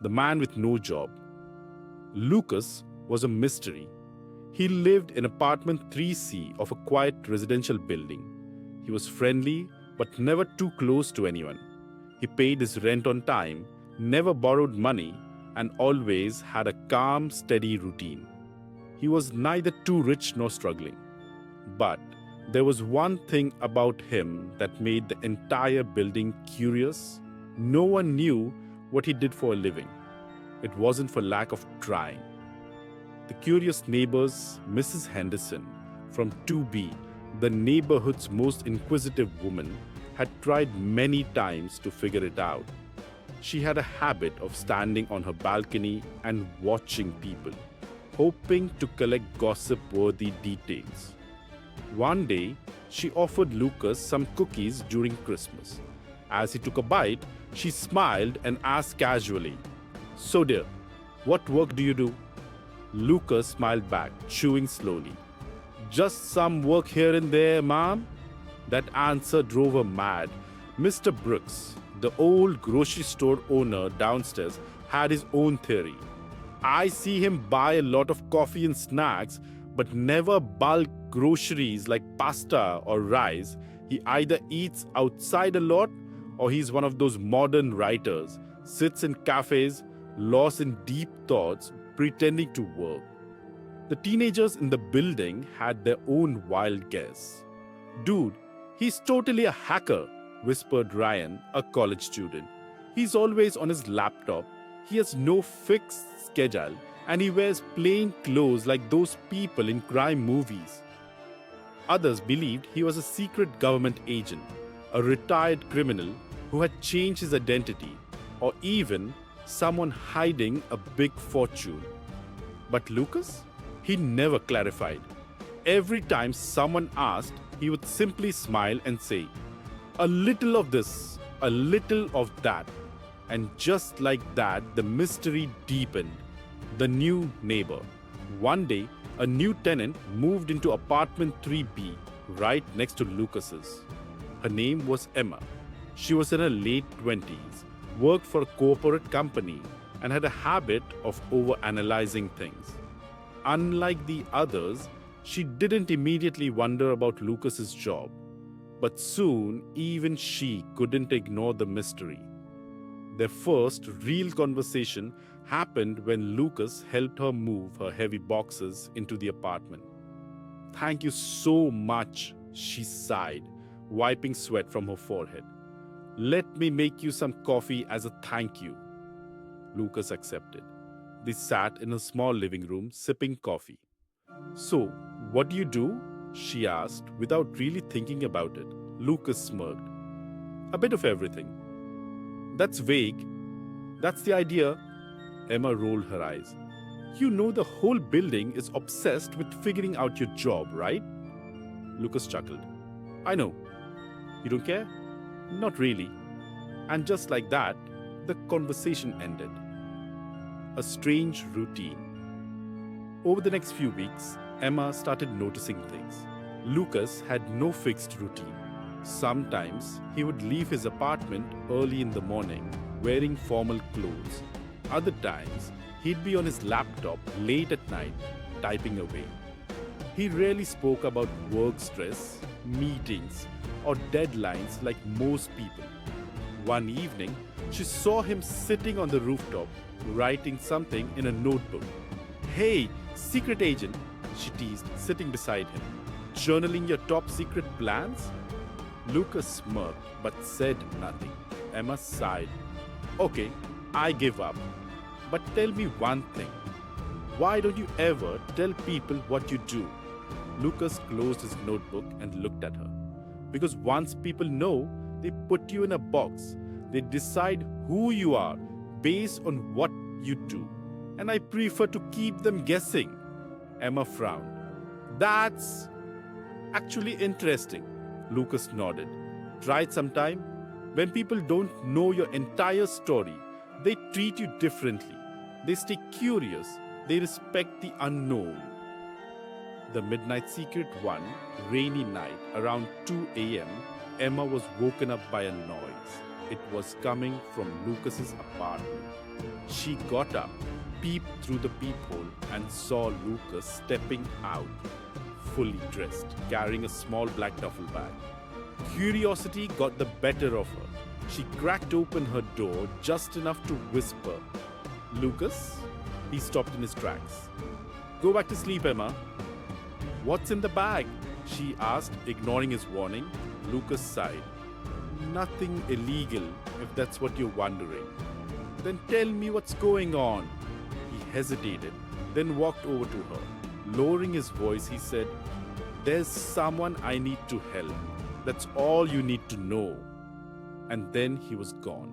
the man with no job. Lucas was a mystery. He lived in apartment 3C of a quiet residential building. He was friendly but never too close to anyone. He paid his rent on time, never borrowed money, and always had a calm, steady routine. He was neither too rich nor struggling. But there was one thing about him that made the entire building curious. No one knew what he did for a living. It wasn't for lack of trying. The curious neighbors, Mrs. Henderson from 2B, the neighborhood's most inquisitive woman, had tried many times to figure it out. She had a habit of standing on her balcony and watching people, hoping to collect gossip-worthy details. One day, she offered Lucas some cookies during Christmas. As he took a bite, she smiled and asked casually, "So dear, what work do you do?" Lucas smiled back, chewing slowly. "Just some work here and there, ma'am." That answer drove her mad. Mr. Brooks, the old grocery store owner downstairs, had his own theory. "I see him buy a lot of coffee and snacks, but never bulk groceries like pasta or rice. He either eats outside a lot or he's one of those modern writers, sits in cafes, lost in deep thoughts, pretending to work." The teenagers in the building had their own wild guess. "Dude, he's totally a hacker," whispered Ryan, a college student. "He's always on his laptop. He has no fixed schedule and he wears plain clothes like those people in crime movies." Others believed he was a secret government agent, a retired criminal who had changed his identity, or even someone hiding a big fortune. But Lucas? He never clarified. Every time someone asked, he would simply smile and say, "A little of this, a little of that." And just like that, the mystery deepened. The new neighbor. One day, a new tenant moved into apartment 3B, right next to Lucas's. Her name was Emma. She was in her late 20s, worked for a corporate company, and had a habit of overanalyzing things. Unlike the others, she didn't immediately wonder about Lucas's job. But soon, even she couldn't ignore the mystery. Their first real conversation happened when Lucas helped her move her heavy boxes into the apartment. "Thank you so much," she sighed, wiping sweat from her forehead. "Let me make you some coffee as a thank you." Lucas accepted. They sat in a small living room sipping coffee. "So, what do you do?" she asked without really thinking about it. Lucas smirked. "A bit of everything." "That's vague." "That's the idea." Emma rolled her eyes. "You know the whole building is obsessed with figuring out your job, right?" Lucas chuckled. "I know. You don't care?" "Not really." And just like that, the conversation ended. A strange routine. Over the next few weeks, Emma started noticing things. Lucas had no fixed routine. Sometimes he would leave his apartment early in the morning, wearing formal clothes. Other times, he'd be on his laptop late at night, typing away. He rarely spoke about work stress, meetings, or deadlines like most people. One evening, she saw him sitting on the rooftop, writing something in a notebook. "Hey, secret agent," she teased, sitting beside him. "Journaling your top secret plans?" Lucas smirked but said nothing. Emma sighed. "Okay, I give up. But tell me one thing. Why don't you ever tell people what you do?" Lucas closed his notebook and looked at her. "Because once people know, they put you in a box. They decide who you are based on what you do. And I prefer to keep them guessing." Emma frowned. "That's actually interesting." Lucas nodded. "Try it sometime. When people don't know your entire story, they treat you differently. They stay curious. They respect the unknown." The midnight secret one rainy night around 2 a.m., Emma was woken up by a noise. It was coming from Lucas's apartment. She got up, peeped through the peephole, and saw Lucas stepping out, fully dressed, carrying a small black duffel bag. Curiosity got the better of her. She cracked open her door just enough to whisper, "Lucas?" He stopped in his tracks. "Go back to sleep, Emma." "What's in the bag?" she asked, ignoring his warning. Lucas sighed. "Nothing illegal, if that's what you're wondering." "Then tell me what's going on." He hesitated, then walked over to her. Lowering his voice, he said, "There's someone I need to help. That's all you need to know." And then he was gone.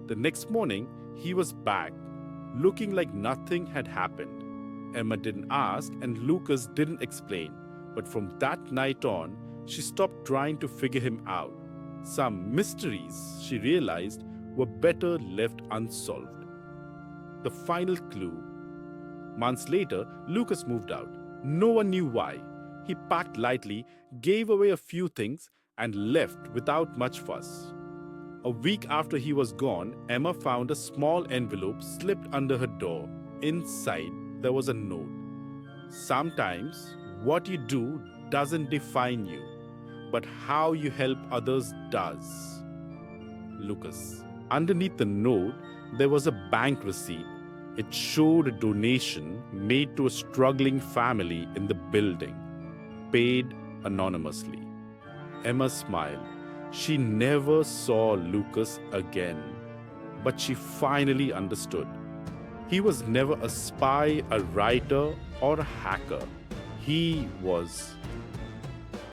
The next morning, he was back, looking like nothing had happened. Emma didn't ask, and Lucas didn't explain. But from that night on, she stopped trying to figure him out. Some mysteries, she realized, were better left unsolved. The final clue. Months later, Lucas moved out. No one knew why. He packed lightly, gave away a few things, and left without much fuss. A week after he was gone, Emma found a small envelope slipped under her door. Inside, there was a note. "Sometimes, what you do doesn't define you, but how you help others does. Lucas." Underneath the note, there was a bank receipt. It showed a donation made to a struggling family in the building, paid anonymously. Emma smiled. She never saw Lucas again, but she finally understood. He was never a spy, a writer, or a hacker. He was